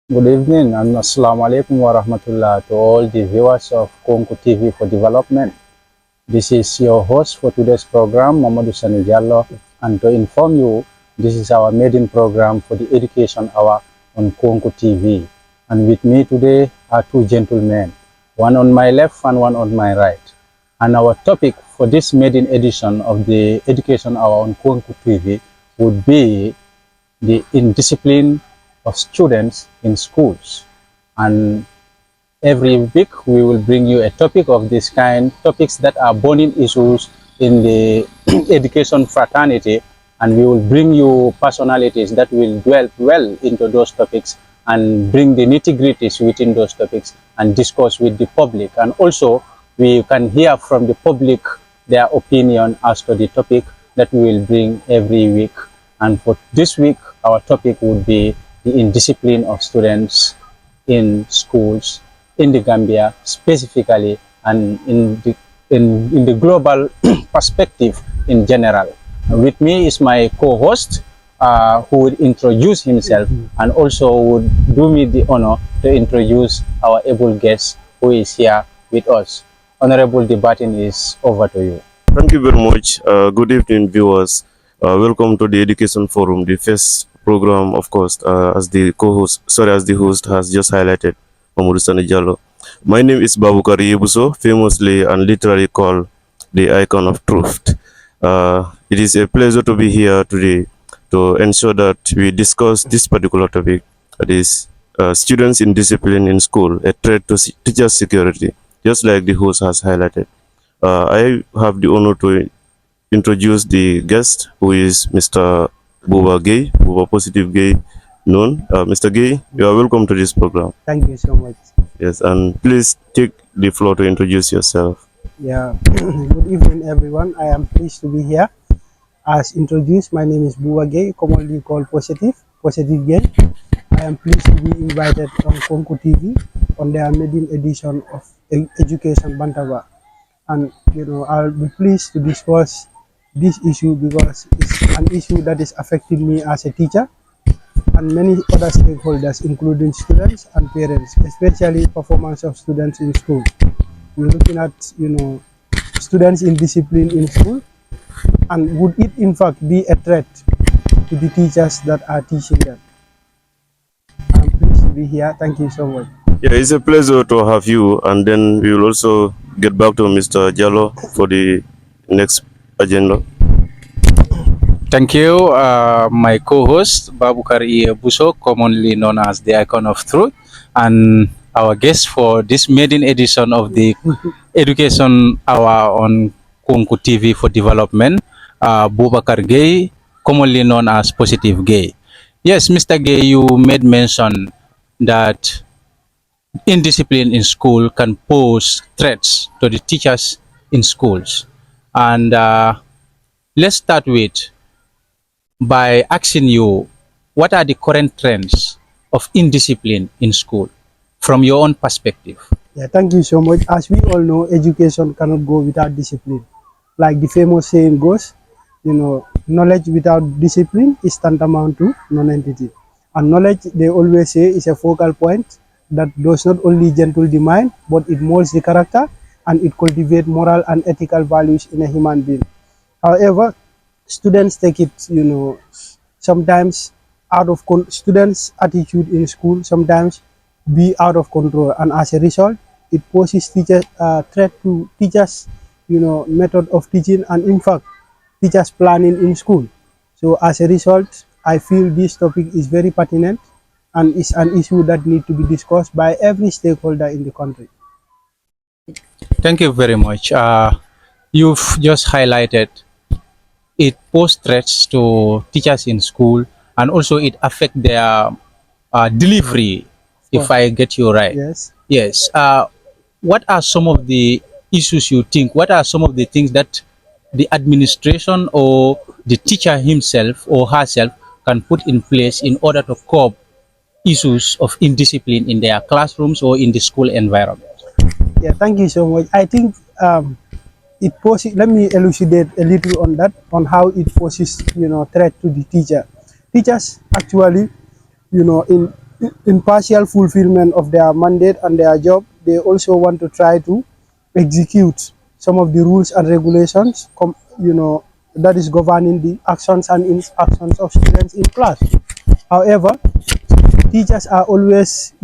Good evening and Assalamu alaikum wa rahmatullah to all the viewers of Konku TV for Development. This is your host for today's program, Mamadou Sani Diallo, and to inform you, this is our maiden program for the Education Hour on Konku TV. And with me today are two gentlemen, one on my left and one on my right. And our topic for this maiden edition of the Education Hour on Konku TV would be the indiscipline of students in schools. And every week we will bring you a topic of this kind, topics that are burning issues in the education fraternity, and we will bring you personalities that will dwell well into those topics and bring the nitty-gritties within those topics and discuss with the public. And also we can hear from the public their opinion as to the topic that we will bring every week. And for this week, our topic would be the indiscipline of students in schools in the Gambia specifically, and in the global perspective in general. With me is my co-host who would introduce himself and also would do me the honor to introduce our able guest who is here with us. Honorable, the baton is over to you. Thank you very much. Good evening, viewers. Welcome to the Education Forum, the first program, of course, as the host has just highlighted, Mamadou Sani Diallo. My name is Babukari Ibuso, famously and literally called the Icon of Truth. It is a pleasure to be here today to ensure that we discuss this particular topic, that is students in discipline in school, a threat to teacher security, just like the host has highlighted. I have the honor to introduce the guest, who is Mr. Buba Gay, Buba Positive Gay, known. Mr. Gay, you are welcome to this program. Thank you so much. Yes, and please take the floor to introduce yourself. Yeah, good evening, everyone. I am pleased to be here. As introduced, my name is Buba Gay, commonly called Positive Gay. I am pleased to be invited on Konku TV on their maiden edition of Education Bantaba. And I'll be pleased to discuss this issue because it's an issue that is affecting me as a teacher and many other stakeholders, including students and parents, especially performance of students in school. We're looking at students in discipline in school, and would it in fact be a threat to the teachers that are teaching them? I'm pleased to be here. Thank you so much. Yeah, it's a pleasure to have you, and then we will also get back to Mr. Jallo for the next agenda. Thank you, my co-host Babukari Buso, commonly known as the Icon of Truth, and our guest for this maiden edition of the Education Hour on Konku TV for Development, Bubakar Gay, commonly known as Positive Gay. Yes, Mr. Gay, you made mention that indiscipline in school can pose threats to the teachers in schools. And let's start with by asking you, what are the current trends of indiscipline in school from your own perspective? Yeah, thank you so much. As we all know, education cannot go without discipline. Like the famous saying goes, knowledge without discipline is tantamount to non-entity. And knowledge, they always say, is a focal point that does not only gentle the mind, but it molds the character and it cultivates moral and ethical values in a human being. However, students take it, sometimes out of students' attitude in school sometimes be out of control, and as a result, it poses teachers threat to teachers, method of teaching, and in fact, teachers planning in school. So as a result, I feel this topic is very pertinent and is an issue that needs to be discussed by every stakeholder in the country. Thank you very much. You've just highlighted it poses threats to teachers in school, and also it affects their delivery, if I get you right. Yes. Yes. What are some of the issues you think? What are some of the things that the administration or the teacher himself or herself can put in place in order to curb issues of indiscipline in their classrooms or in the school environment? Yeah, thank you so much. I think it poses, let me elucidate a little on that, on how it poses, threat to the teacher. Teachers actually, in in partial fulfillment of their mandate and their job, they also want to try to execute some of the rules and regulations, that is governing the actions and inactions of students in class. However, teachers are always,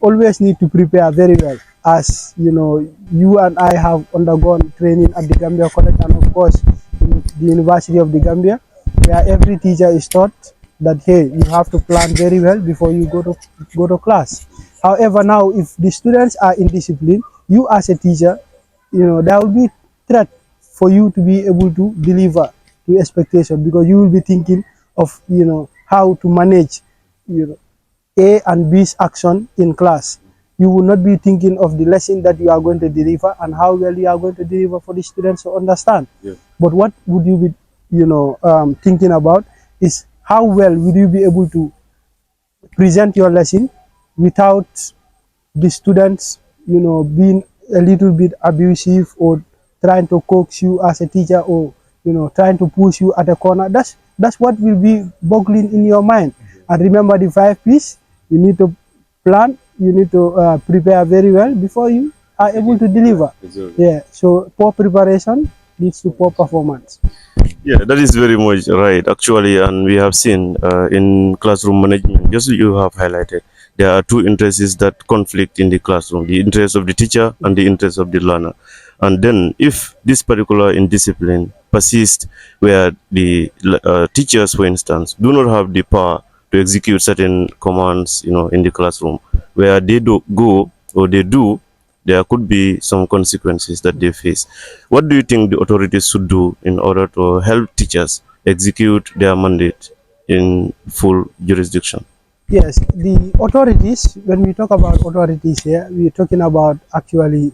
always need to prepare very well. As you and I have undergone training at the Gambia College and of course in the University of the Gambia, where every teacher is taught that hey, you have to plan very well before you go to class. However, now if the students are indisciplined, you as a teacher, there will be threat for you to be able to deliver to expectation, because you will be thinking of how to manage A and B's action in class. You will not be thinking of the lesson that you are going to deliver and how well you are going to deliver for the students to understand. Yeah. But what would you be thinking about is how well will you be able to present your lesson without the students being a little bit abusive or trying to coax you as a teacher, or trying to push you at a corner. That's what will be boggling in your mind. And remember the 5 P's. You need to plan, you need to prepare very well before you are able to deliver. Exactly. Yeah, so poor preparation leads to poor performance. Yeah, that is very much right, actually, and we have seen in classroom management, just you have highlighted, there are two interests that conflict in the classroom, the interest of the teacher and the interest of the learner. And then if this particular indiscipline persists, where the teachers, for instance, do not have the power to execute certain commands, in the classroom, where they do go or they do, there could be some consequences that they face. What do you think the authorities should do in order to help teachers execute their mandate in full jurisdiction? Yes, the authorities, when we talk about authorities here, we're talking about actually,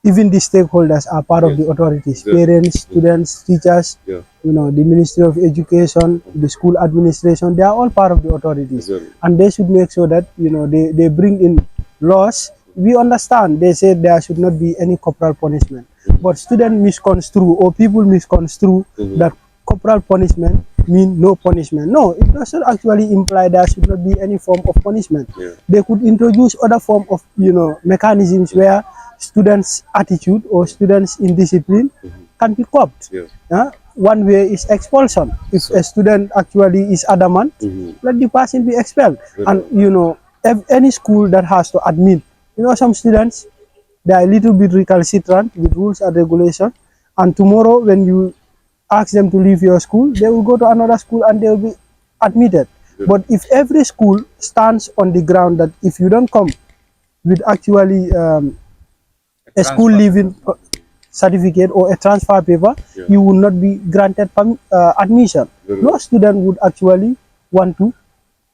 even the stakeholders are part of the authorities. Yeah. Parents, students, teachers, Yeah. The Ministry of Education, the school administration, they are all part of the authorities. Exactly. And they should make sure that, they bring in laws. We understand they said there should not be any corporal punishment. But students misconstrue, or people misconstrue that corporal punishment mean no punishment. No, it doesn't actually imply there should not be any form of punishment. Yeah. They could introduce other form of mechanisms where students' attitude or students' indiscipline can be curbed. Yeah. One way is expulsion. If a student actually is adamant, let the person be expelled. And any school that has to admit, some students, they are a little bit recalcitrant with rules and regulations, and tomorrow when you ask them to leave your school, they will go to another school and they will be admitted. But if every school stands on the ground that if you don't come with actually a school leaving certificate or a transfer paper, you will not be granted admission. No student would actually want to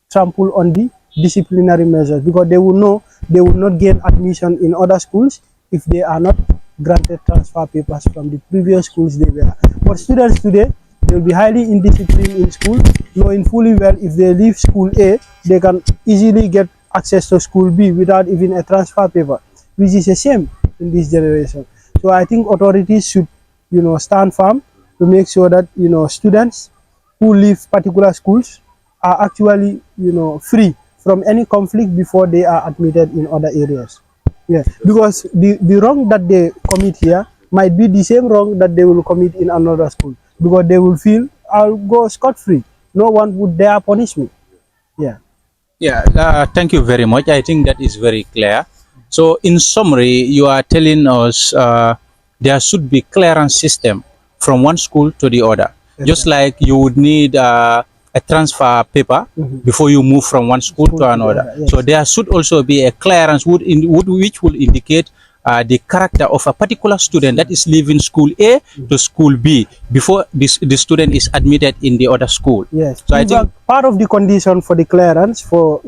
trample on the disciplinary measures, because they will know they will not gain admission in other schools if they are not granted transfer papers from the previous schools they were. But students today, they will be highly indisciplined in school, knowing fully well if they leave school A, they can easily get access to school B without even a transfer paper, which is a shame in this generation. So I think authorities should, stand firm to make sure that, students who leave particular schools are actually, free from any conflict before they are admitted in other areas. Yeah, because the wrong that they commit here might be the same wrong that they will commit in another school, because they will feel, I'll go scot-free. No one would dare punish me. Yeah. Yeah, thank you very much. I think that is very clear. So, in summary, you are telling us there should be clearance system from one school to the other. Just like you would need a transfer paper before you move from one school to another. Yes. So there should also be a clearance which will indicate the character of a particular student that is leaving school A to school B before the student is admitted in the other school. Yes. So I think part of the condition for the clearance for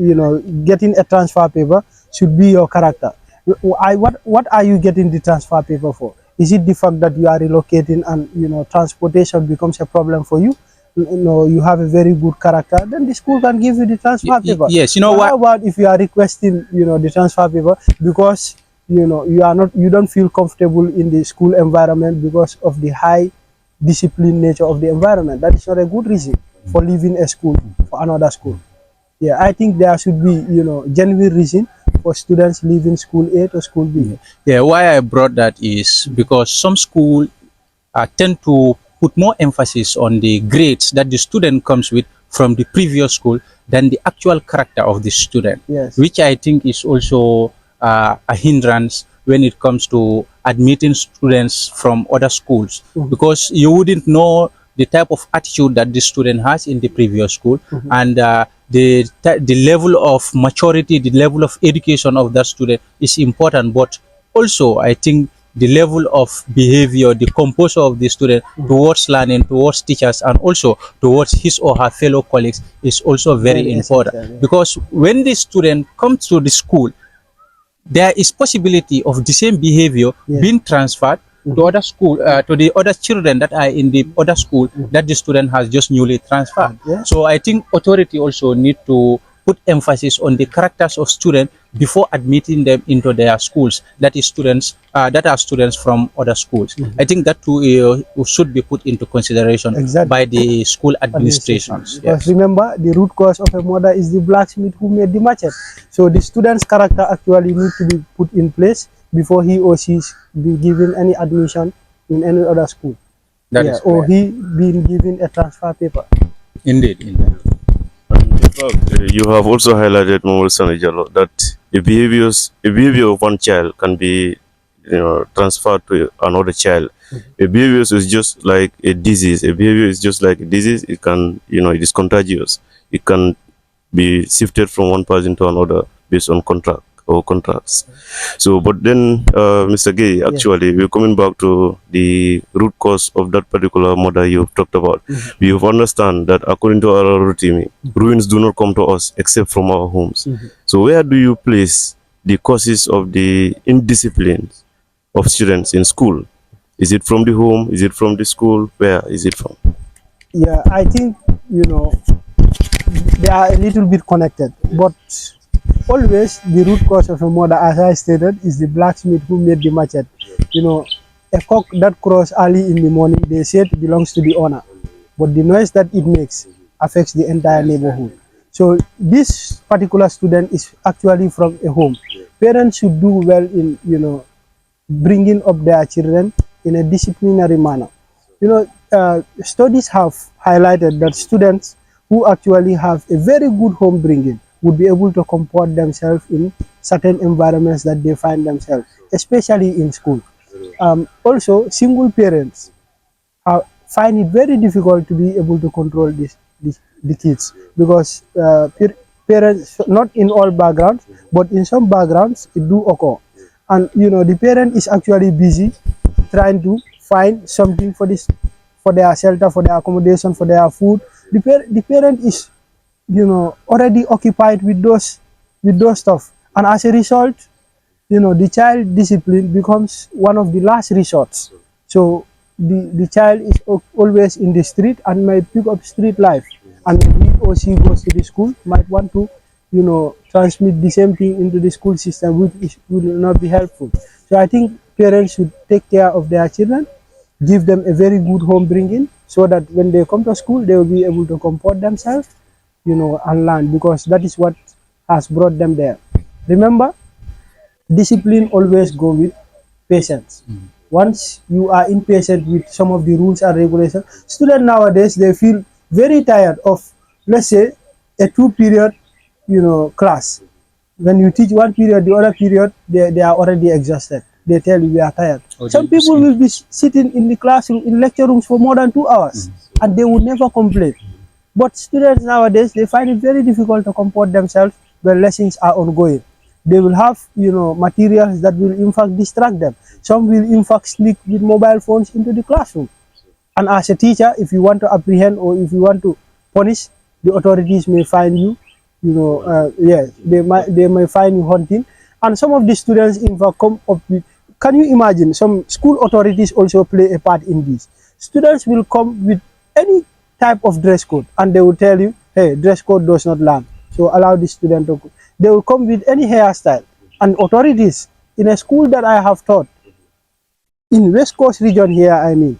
getting a transfer paper should be your character. What are you getting the transfer paper for? Is it the fact that you are relocating and transportation becomes a problem for you? You have a very good character, then the school can give you the transfer paper. Yes, How about if you are requesting the transfer paper because you don't feel comfortable in the school environment because of the high discipline nature of the environment? That is not a good reason for leaving a school for another school. Yeah, I think there should be, genuine reason for students leaving school A to school B. Yeah, why I brought that is because some school tend to put more emphasis on the grades that the student comes with from the previous school than the actual character of the student, Yes. which I think is also a hindrance when it comes to admitting students from other schools, because you wouldn't know the type of attitude that the student has in the previous school, and the level of maturity, the level of education of that student is important, but also I think the level of behavior, the composure of the student towards learning, towards teachers, and also towards his or her fellow colleagues is also very Very important. essential, yeah. Because when the student comes to the school, there is possibility of the same behavior being transferred to other school, to the other children that are in the other school that the student has just newly transferred. Yeah. So I think authority also need to put emphasis on the characters of students before admitting them into their schools. That is students that are students from other schools. I think that too should be put into consideration Exactly. by the school administrations. Because Yes. remember, the root cause of a murder is the blacksmith who made the machete. So the student's character actually need to be put in place before he or she is be given any admission in any other school. That is or correct. he being given a transfer paper. Indeed, indeed. In fact, you have also highlighted, Momo Sanijalo, that the behavior of one child can be, transferred to another child. A behavior is just like a disease. A behavior is just like a disease. It can, it is contagious. It can be shifted from one person to another based on contract or contracts. So, but then, Mr. Gay, actually, we're coming back to the root cause of that particular murder you've talked about. We have understand that according to our routine, ruins do not come to us except from our homes. So, where do you place the causes of the indiscipline of students in school? Is it from the home? Is it from the school? Where is it from? Yeah, I think they are a little bit connected, but always the root cause of a murder, as I stated, is the blacksmith who made the machete. A cock that crows early in the morning, they say it belongs to the owner, but the noise that it makes affects the entire neighborhood. So this particular student is actually from a home. Parents should do well in bringing up their children in a disciplinary manner. Studies have highlighted that students who actually have a very good home bringing would be able to comport themselves in certain environments that they find themselves, especially in school. Also, single parents find it very difficult to be able to control the kids, because parents, not in all backgrounds, but in some backgrounds, it do occur. And the parent is actually busy trying to find something for their shelter, for their accommodation, for their food. The parent is already occupied with those stuff, and as a result, the child discipline becomes one of the last resorts. So the child is always in the street and might pick up street life, and when he or she goes to the school, might want to transmit the same thing into the school system, which will not be helpful. So I think parents should take care of their children, give them a very good home bringing, so that when they come to school, they will be able to comport themselves, and learn, because that is what has brought them there. Remember, discipline always go with patience. Once you are impatient with some of the rules and regulations, students nowadays, they feel very tired of, let's say, a 2-period class. When you teach one period, the other period, they are already exhausted. They tell you we are tired. Some people will be sitting in the classroom, in lecture rooms for more than 2 hours, and they would never complain. But students nowadays, they find it very difficult to comport themselves when lessons are ongoing. They will have materials that will in fact distract them. Some will in fact sneak with mobile phones into the classroom. And as a teacher, if you want to apprehend or if you want to punish, the authorities may find you, they may find you hunting. And some of the students in fact come up with, can you imagine, some school authorities also play a part in this. Students will come with any type of dress code, and they will tell you, hey, dress code does not land, so allow the student to. They will come with any hairstyle, and authorities in a school that I have taught in West Coast region here,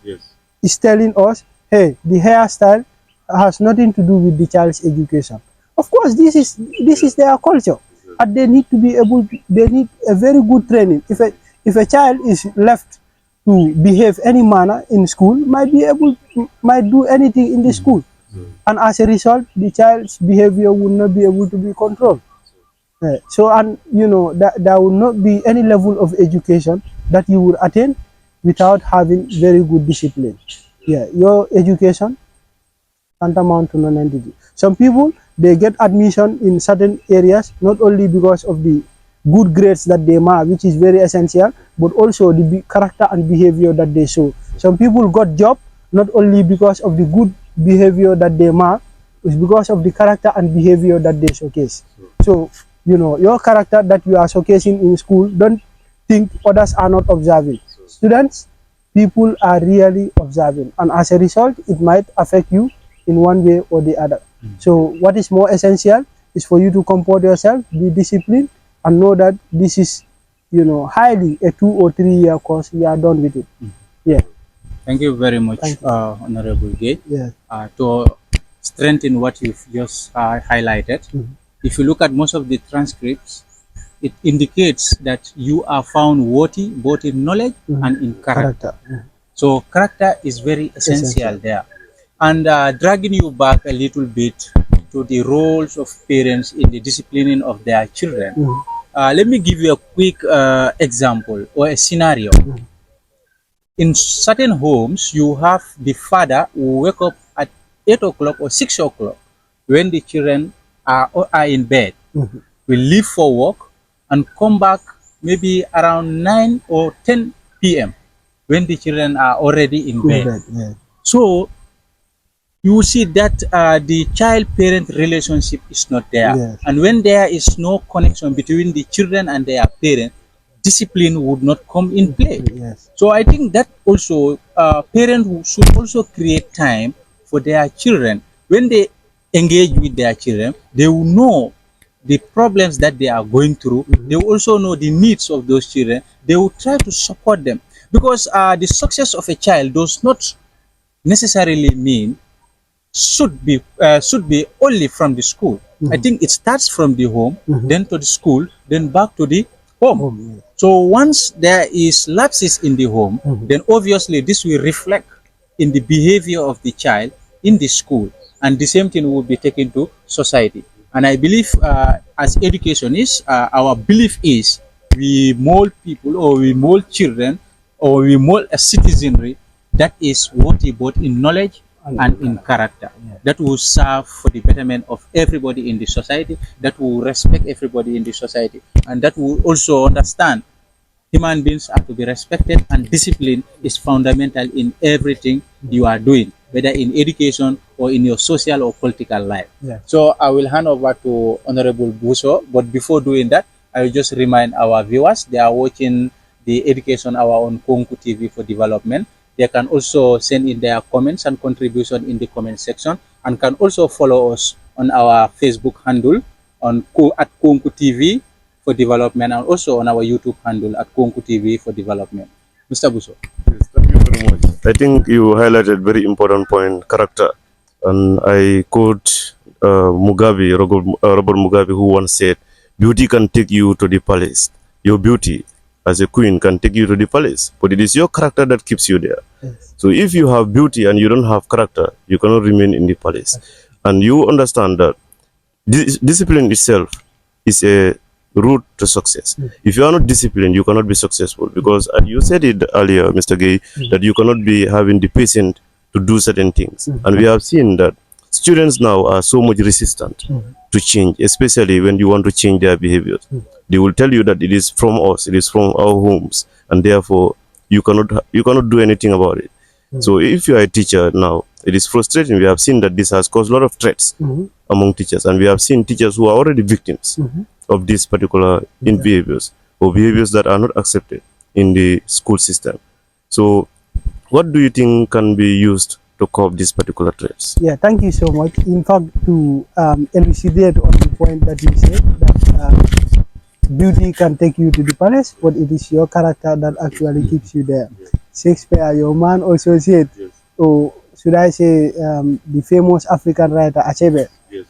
is telling us, hey, the hairstyle has nothing to do with the child's education. Of course, this is their culture, and they need to be able. They need a very good training. If a child is left to behave any manner in school, might do anything in the school, and as a result, the child's behavior will not be able to be controlled. So, and that there will not be any level of education that you will attain without having very good discipline. Yeah, your education tantamount to non-entity. Some people, they get admission in certain areas not only because of the good grades that they mark, which is very essential, but also the character and behavior that they show. Some people got job not only because of the good behavior that they mark, it's because of the character and behavior that they showcase. So, your character that you are showcasing in school, don't think others are not observing. Students, people are really observing, and as a result, it might affect you in one way or the other. So what is more essential is for you to comport yourself, be disciplined, and know that this is, highly a 2 or 3 year course. We are done with it. Yeah. Thank you very much, Honorable Gay. Yeah. To strengthen what you've just highlighted, if you look at most of the transcripts, it indicates that you are found worthy both in knowledge and in character. So character is very essential there. And dragging you back a little bit to the roles of parents in the disciplining of their children, let me give you a quick example or a scenario. In certain homes, you have the father who wake up at 8 o'clock or 6 o'clock when the children are in bed, will leave for work and come back maybe around 9 or 10 p.m. when the children are already in bed. So you will see that the child-parent relationship is not there. And when there is no connection between the children and their parent, discipline would not come in play. So I think that also parents should also create time for their children. When they engage with their children, they will know the problems that they are going through. They will also know the needs of those children. They will try to support them, because the success of a child does not necessarily mean should be only from the school. I think it starts from the home, then to the school, then back to the home. So once there is lapses in the home, then obviously this will reflect in the behavior of the child in the school, and the same thing will be taken to society. And I believe as educationists, our belief is we mold people, or we mold children, or we mold a citizenry that is worthy both in knowledge and in character, that will serve for the betterment of everybody in the society, that will respect everybody in the society, and that will also understand human beings are to be respected, and discipline is fundamental in everything you are doing, whether in education or in your social or political life. So I will hand over to Honorable Buso, but before doing that, I will just remind our viewers, they are watching the Education Hour on Konku TV for Development. They can also send in their comments and contribution in the comment section, and can also follow us on our Facebook handle at Konku TV for Development, and also on our YouTube handle at Konku TV for Development. Mr. Buso. Yes, thank you very much. I think you highlighted very important point, character. And I quote Mugabe, Robert Mugabe, who once said, "Beauty can take you to the palace. Your beauty as a queen can take you to the palace, but it is your character that keeps you there." So if you have beauty and you don't have character, you cannot remain in the palace. And you understand that discipline itself is a route to success. If you are not disciplined, you cannot be successful, because you said it earlier, Mr. Gay, that you cannot be having the patience to do certain things. And we have seen that students now are so much resistant to change, especially when you want to change their behaviors. They will tell you that it is from us, it is from our homes, and therefore you cannot do anything about it. So if you are a teacher now, it is frustrating. We have seen that this has caused a lot of threats among teachers, and we have seen teachers who are already victims of these particular behaviors, or behaviors that are not accepted in the school system. So what do you think can be used to curb these particular threats? Yeah, thank you so much. In fact, to elucidate on the point that you said, that beauty can take you to the palace, but it is your character that actually keeps you there. Shakespeare, your man, also said, or should I say, the famous African writer Achebe,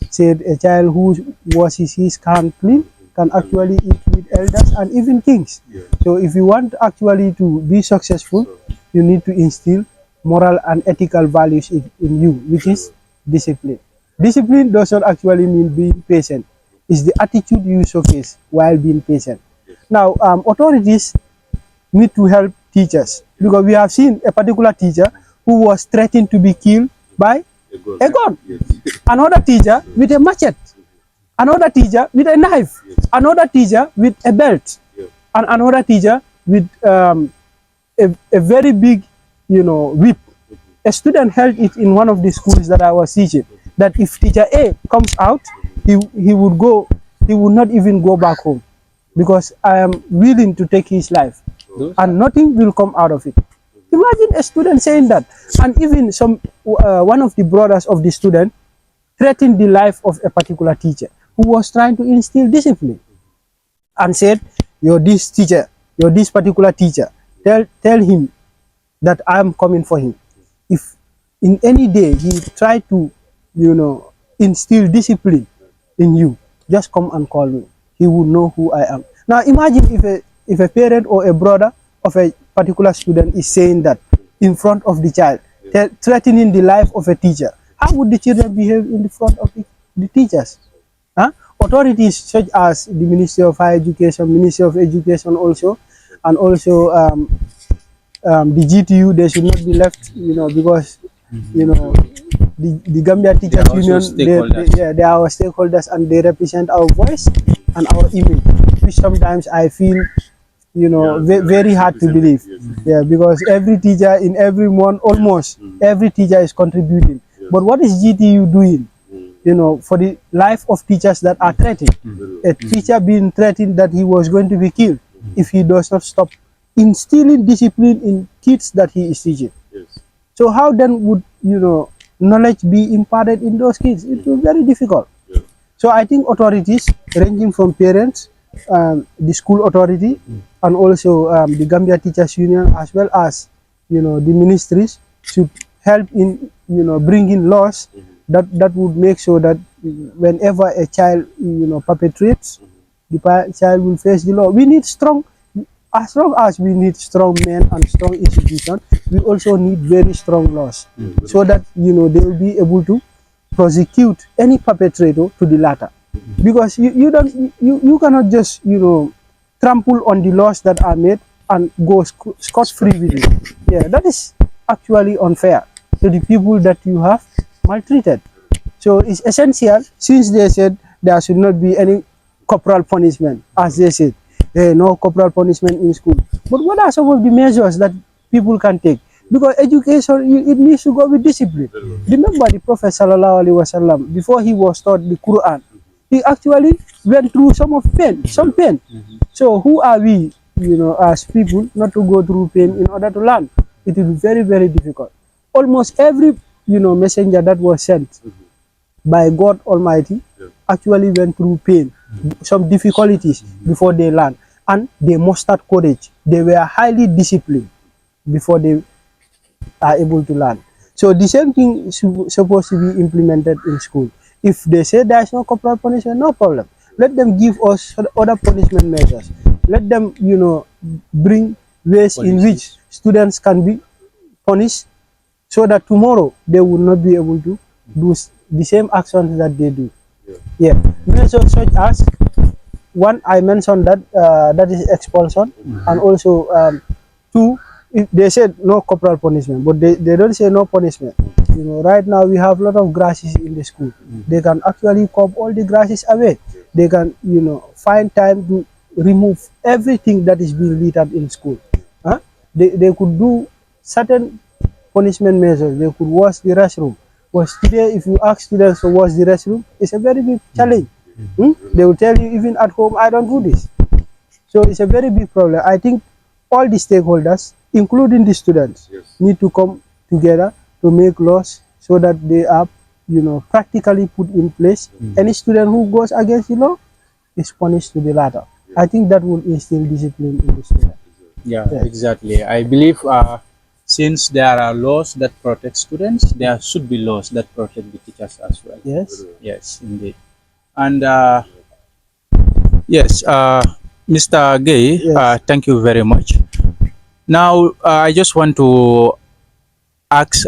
said a child who washes his hand clean can actually eat with elders and even kings. So if you want actually to be successful, you need to instill moral and ethical values in you, which is discipline. Discipline does not actually mean being patient. It's the attitude you showcase while being patient. Now, authorities need to help teachers, because we have seen a particular teacher who was threatened to be killed by a gun. Another teacher with a machete. Another teacher with a knife. Another teacher with a belt. And another teacher with a very big, whip. A student held it in one of the schools that I was teaching, that if teacher A comes out, he would not even go back home, because I am willing to take his life and nothing will come out of it. Imagine a student saying that. And even one of the brothers of the student threatened the life of a particular teacher who was trying to instill discipline, and said, you're this particular teacher, tell him that I'm coming for him. If in any day he tried to instill discipline in you, just come and call me. He would know who I am. Now imagine if a parent or a brother of a particular student is saying that in front of the child, threatening the life of a teacher. How would the children behave in the front of the teachers? Authorities such as the Ministry of Higher Education, Ministry of Education also, and also the GTU, they should not be left, because the Gambia Teachers Union, they are our stakeholders, and they represent our voice and our image, which sometimes I feel very hard to believe. Because every teacher in every month, almost every teacher is contributing. But what is GTU doing for the life of teachers that are threatened? A teacher being threatened that he was going to be killed if he does not stop instilling discipline in kids that he is teaching. So how then would knowledge be imparted in those kids? It will be very difficult. So I think authorities ranging from parents, the school authority, and also the Gambia Teachers Union, as well as the ministries, should help in bringing laws that would make sure that whenever a child perpetrates, the child will face the law. We need as long as we need strong men and strong institutions, we also need very strong laws, so that they will be able to prosecute any perpetrator to the latter. Because you cannot just trample on the laws that are made and go scot-free with it. That is actually unfair to the people that you have maltreated. So it's essential, since they said there should not be any corporal punishment, as they said, no corporal punishment in school. But what are some of the measures that people can take? Because education, it needs to go with discipline. Remember the Prophet Sallallahu Alaihi Wasallam, before he was taught the Quran, he actually went through some pain. So who are we, as people, not to go through pain in order to learn? It will be very, very difficult. Almost every messenger that was sent by God Almighty actually went through pain, some difficulties before they learned, and they mustered courage. They were highly disciplined before they are able to learn. So the same thing is supposed to be implemented in school. If they say there is no corporal punishment, no problem. Let them give us other punishment measures. Let them, bring ways in which students can be punished, so that tomorrow they will not be able to do the same actions that they do. Measures such as, one, I mentioned that that is expulsion, and also two, if they said no corporal punishment, but they don't say no punishment. Right now we have a lot of grasses in the school. They can actually cut all the grasses away. They can find time to remove everything that is being littered in school. They could do certain punishment measures. They could wash the restroom. But today, if you ask students to wash the restroom, it's a very big challenge. They will tell you, even at home, I don't do this. So it's a very big problem. I think all the stakeholders, including the students, need to come together to make laws so that they are, practically put in place. Any student who goes against the law is punished to the latter. I think that will instill discipline in the student. Exactly. I believe since there are laws that protect students, there should be laws that protect the teachers as well. Yes. Yes, indeed. And yes, Mr. Gay, Yes. thank you very much. Now, I just want to ask,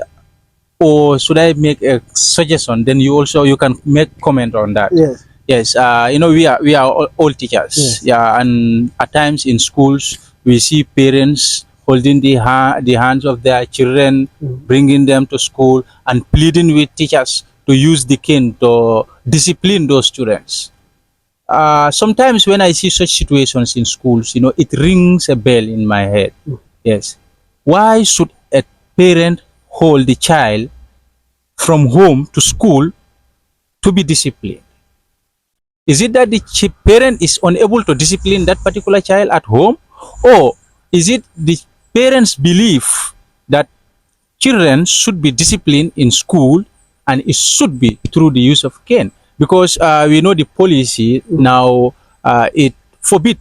or should I make a suggestion? Then you can make comment on that. Yes. Yes, we are all teachers. Yes. Yeah, and at times in schools we see parents holding the hands of their children, bringing them to school, and pleading with teachers to use the cane to discipline those students. Sometimes when I see such situations in schools, it rings a bell in my head. Yes, why should a parent hold the child from home to school to be disciplined? Is it that the parent is unable to discipline that particular child at home, or is it the parents' belief that children should be disciplined in school and it should be through the use of cane? Because we know the policy now, it forbids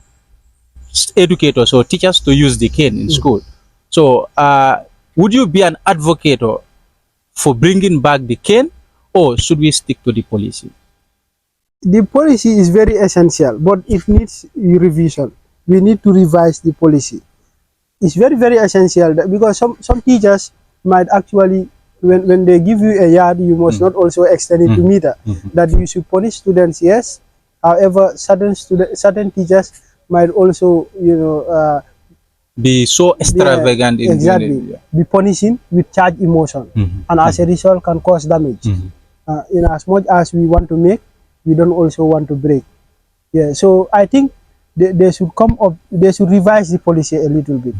educators or teachers to use the cane in school. So, would you be an advocate for bringing back the cane, or should we stick to the policy? The policy is very essential, but it needs revision. We need to revise the policy. It's very, very essential because some teachers might actually, when they give you a yard, you must not also extend it to meter. That you should punish students, yes. However, certain teachers might also, Be so extravagant in exactly, doing it. be punishing with charge emotion, and as a result can cause damage. In as much as we want to make, we don't also want to break. Yeah, so I think they should come up, they should revise the policy a little bit.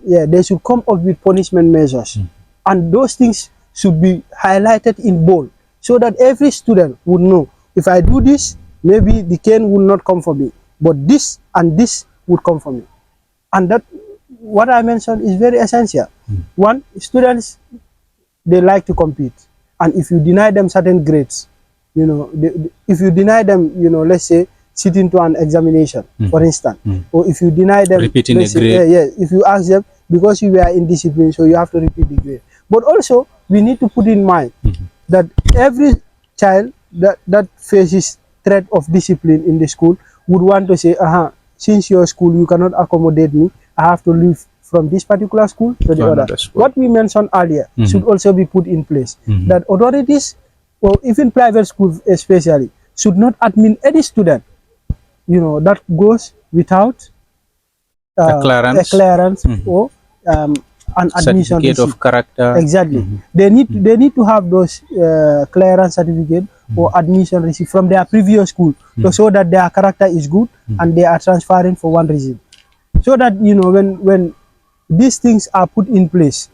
Yeah, they should come up with punishment measures, and those things should be highlighted in bold so that every student would know, if I do this, maybe the cane will not come for me, but this and this would come for me. And that, what I mentioned, is very essential. One, students, they like to compete, and if you deny them certain grades, if you deny them, let's say sitting to an examination, for instance, or if you deny them repeating a grade, if you ask them, because you were indisciplined, so you have to repeat the grade. But also we need to put in mind that every child that faces threat of discipline in the school would want to say, since your school you cannot accommodate me, I have to leave from this particular school to the other. What we mentioned earlier should also be put in place, that authorities, or even private schools especially, should not admit any student that goes without a clearance or an admission certificate of character. Exactly. They need to have those clearance certificate or admission receipt from their previous school, to show that their character is good and they are transferring for one reason. So that when these things are put in place,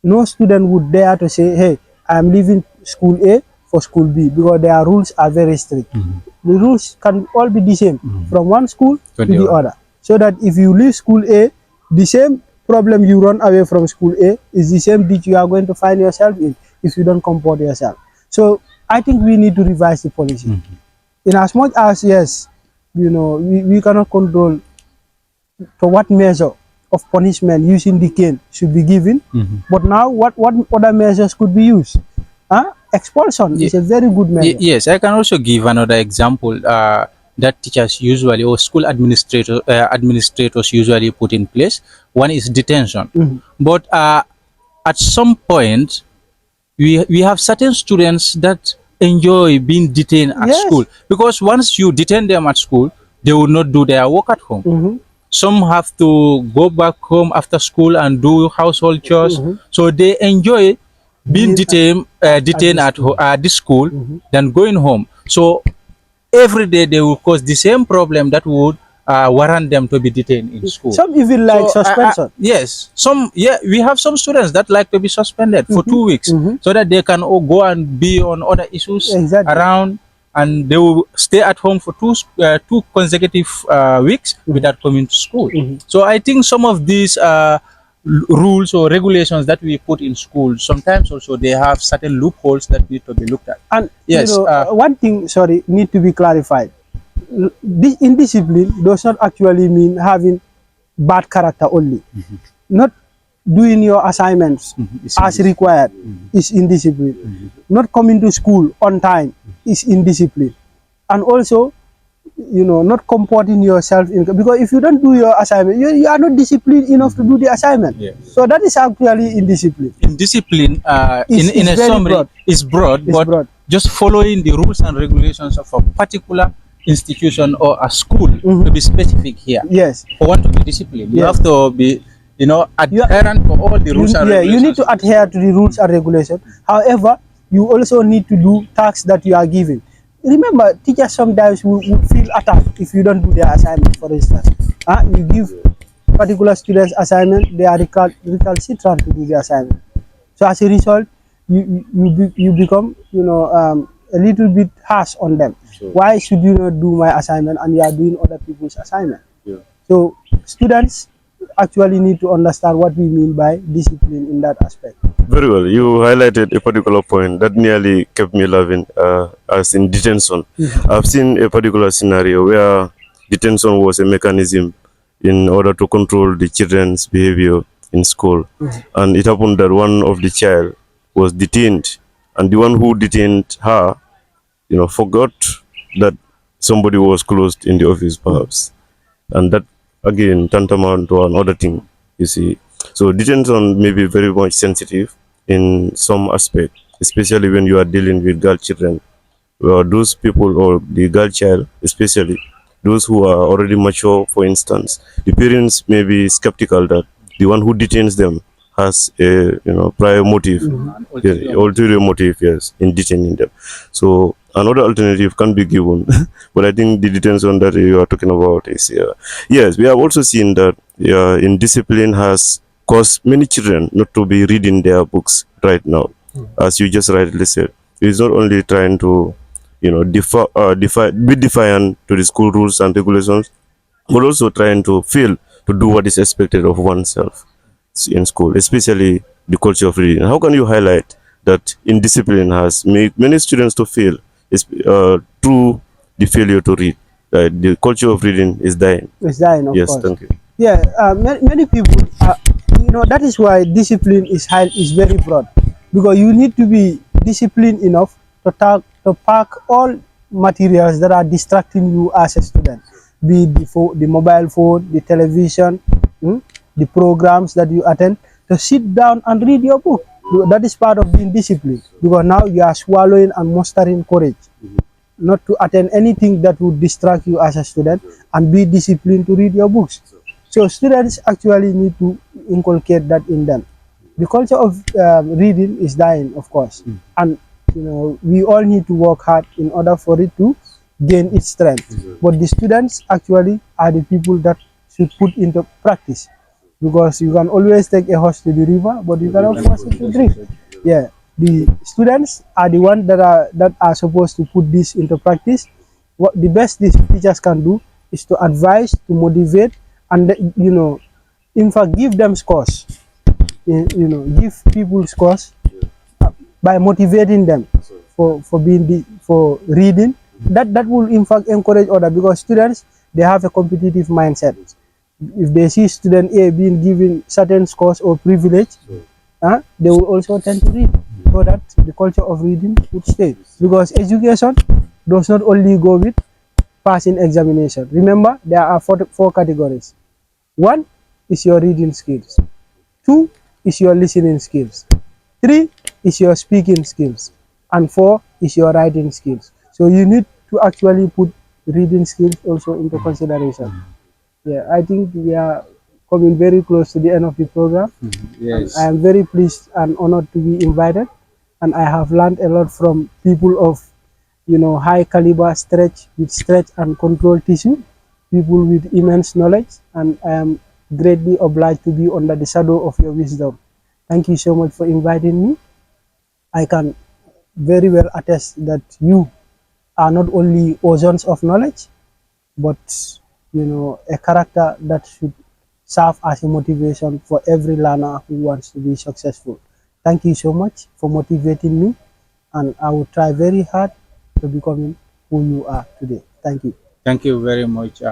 no student would dare to say, hey, I am leaving school A for school B, because their rules are very strict. The rules can all be the same from one school to the other. So that if you leave school A, the same problem you run away from school A is the same ditch you are going to find yourself in if you don't comport yourself. So I think we need to revise the policy. In as much as, yes, we cannot control to what measure of punishment using the cane should be given, but now what other measures could be used? Expulsion is a very good measure. Yes, I can also give another example that teachers usually, or school administrators usually put in place. One is detention. But at some point, we have certain students that enjoy being detained at school, because once you detain them at school, they will not do their work at home. Some have to go back home after school and do household chores. So they enjoy being detained at this school than going home. So every day they will cause the same problem that would warrant them to be detained in school. Some even like suspension. Yes, we have some students that like to be suspended for 2 weeks, so that they can all go and be on other issues around, and they will stay at home for two consecutive weeks without coming to school. So I think some of these rules or regulations that we put in school, sometimes also they have certain loopholes that need to be looked at. And yes, one thing, need to be clarified. Indiscipline does not actually mean having bad character only. Not doing your assignments It's as indiscipline. required is indiscipline. Not coming to school on time is indiscipline. And also, not comporting yourself because if you don't do your assignment, you are not disciplined enough to do the assignment. Yeah. So that is actually indiscipline. Indiscipline, It's in a very summary, broad. is broad, It's but broad. just following the rules and regulations of a particular institution or a school, to be specific here. Yes. For one to be disciplined, you Yes. have to be, adherent to all the rules and Yeah, regulations. you need to adhere to the rules and regulations. However, you also need to do tasks that you are given. Remember, teachers sometimes will feel attacked if you don't do their assignment, for instance. You give particular students assignment, they are recalcitrant to do the assignment. So as a result, you become, a little bit harsh on them. Sure. Why should you not do my assignment and you are doing other people's assignment? Yeah. So students actually need to understand what we mean by discipline in that aspect. Very well. You highlighted a particular point that nearly kept me laughing, as in detention. I've seen a particular scenario where detention was a mechanism in order to control the children's behavior in school. And it happened that one of the child was detained, and the one who detained her, forgot that somebody was closed in the office, perhaps. And that, again, tantamount to another thing, you see. So detention may be very much sensitive in some aspect, especially when you are dealing with girl children. Well, those people, or the girl child especially, those who are already mature, for instance, the parents may be skeptical that the one who detains them has a prior motive, ulterior motive, yes, in detaining them. So another alternative can be given, but I think the detention that you are talking about is yes. We have also seen that indiscipline has caused many children not to be reading their books right now, as you just rightly said. It's not only trying to be defiant to the school rules and regulations, but also trying to feel to do what is expected of oneself in school, especially the culture of reading. How can you highlight that indiscipline has made many students to fail through the failure to read? The culture of reading is dying. It's dying, of Yes, course. thank you. Yeah, many people, that is why discipline is very broad, because you need to be disciplined enough to pack all materials that are distracting you as a student, be it the mobile phone, the television, the programs that you attend, to sit down and read your book. That is part of being disciplined, because now you are swallowing and mustering courage not to attend anything that would distract you as a student, and be disciplined to read your books. So students actually need to inculcate that in them. The culture of reading is dying, of course, and we all need to work hard in order for it to gain its strength. But the students actually are the people that should put into practice, because you can always take a horse to the river, but you cannot force it to drink. Yeah, the students are the ones that are supposed to put this into practice. What the best these teachers can do is to advise, to motivate, and in fact, give them scores. Give people scores by motivating them for reading. That will in fact encourage others, because students, they have a competitive mindset. If they see student A being given certain scores or privilege, they will also tend to read, so that the culture of reading would stay. Because education does not only go with passing examination. Remember, there are four categories. One is your reading skills. Two is your listening skills. Three is your speaking skills. And four is your writing skills. So you need to actually put reading skills also into consideration. Yeah, I think we are coming very close to the end of the program. Yes. I am very pleased and honored to be invited, and I have learned a lot from people of high caliber stretch and control tissue, people with immense knowledge, and I am greatly obliged to be under the shadow of your wisdom. Thank you so much for inviting me. I can very well attest that you are not only oceans of knowledge, but a character that should serve as a motivation for every learner who wants to be successful. Thank you so much for motivating me, and I will try very hard to becoming who you are today. Thank you. Thank you very much,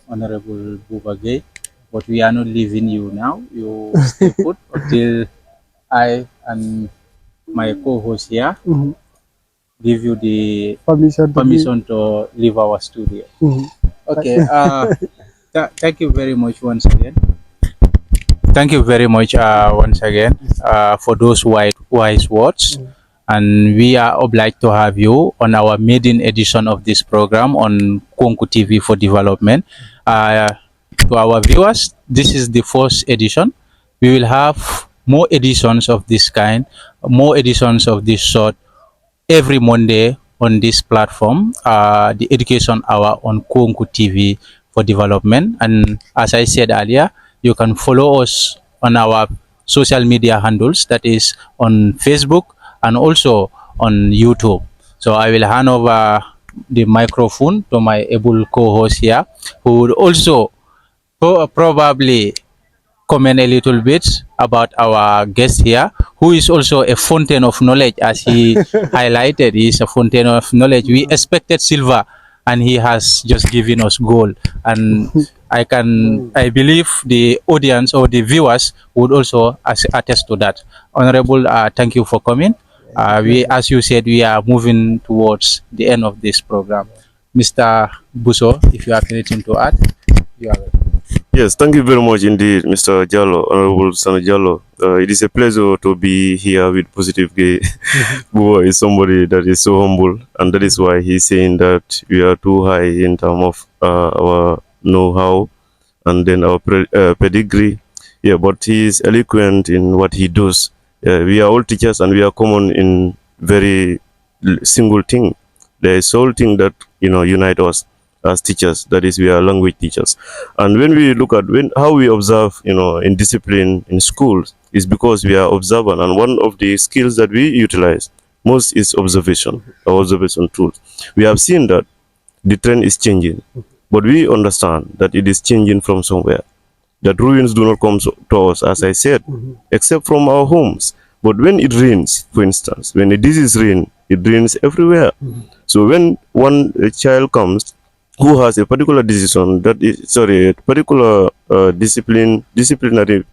Honorable Bubagay. but we are not leaving you now. You stay put until I and my co-host here Mhm. give you the Permission to be. permission to leave our studio. Mhm. Okay. Thank you very much once again. Thank you very much once again for those wise words. And we are obliged to have you on our maiden edition of this program on Konku TV for Development. To our viewers, this is the first edition. We will have more editions of this kind, more editions of this sort every Monday on this platform, the Education Hour on Konku TV for Development. And as I said earlier, you can follow us on our social media handles, that is on Facebook and also on YouTube. So I will hand over the microphone to my able co-host here, who would also probably comment a little bit about our guest here, who is also a fountain of knowledge, as he highlighted. He is a fountain of knowledge. We expected silver, and he has just given us gold. And I believe the audience or the viewers would also attest to that. Honorable, thank you for coming. As you said, we are moving towards the end of this program. Mr. Buso, if you have anything to add, you are welcome. Yes, thank you very much indeed, Mr. Jallo, Honorable Sana Jallo. It is a pleasure to be here with Positive Gay. Buwa is somebody that is so humble, and that is why he's saying that we are too high in terms of our know-how and then our pedigree. Yeah, but he is eloquent in what he does. We are all teachers, and we are common in very single thing. There is sole thing that unite us as teachers. That is, we are language teachers. And when we look at how we observe, in discipline in schools, is because we are observant. And one of the skills that we utilize most is observation, or observation tools. We have seen that the trend is changing, but we understand that it is changing from somewhere. That ruins do not come to us, as I said, except from our homes. But when it rains, for instance, when a disease rains, it rains everywhere. So when a child comes who has a particular decision a particular disciplinary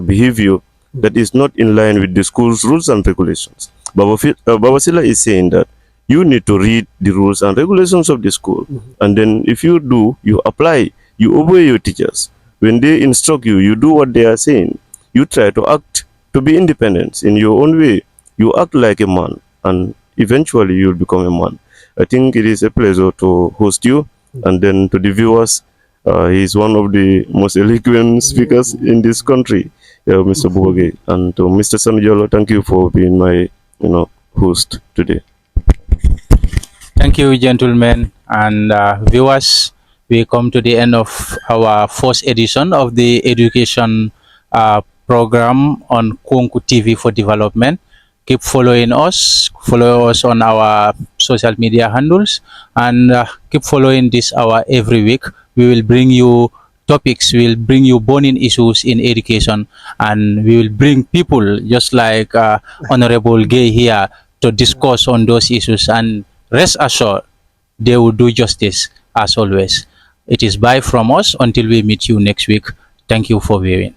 behavior that is not in line with the school's rules and regulations, Babasila is saying that you need to read the rules and regulations of the school, and then if you do, you apply, you obey your teachers. When they instruct you, you do what they are saying. You try to act to be independent in your own way. You act like a man, and eventually you'll become a man. I think it is a pleasure to host you, and then to the viewers, he is one of the most eloquent speakers in this country, Mr. Boge. And to Mr. Sanjolo, thank you for being my host today. Thank you, gentlemen and viewers. We come to the end of our first edition of the education program on Konku TV for Development. Keep following us. Follow us on our social media handles, and keep following this hour every week. We will bring you topics. We will bring you burning issues in education, and we will bring people just like Honorable Gay here to discuss on those issues. And rest assured, they will do justice as always. It is bye from us until we meet you next week. Thank you for viewing.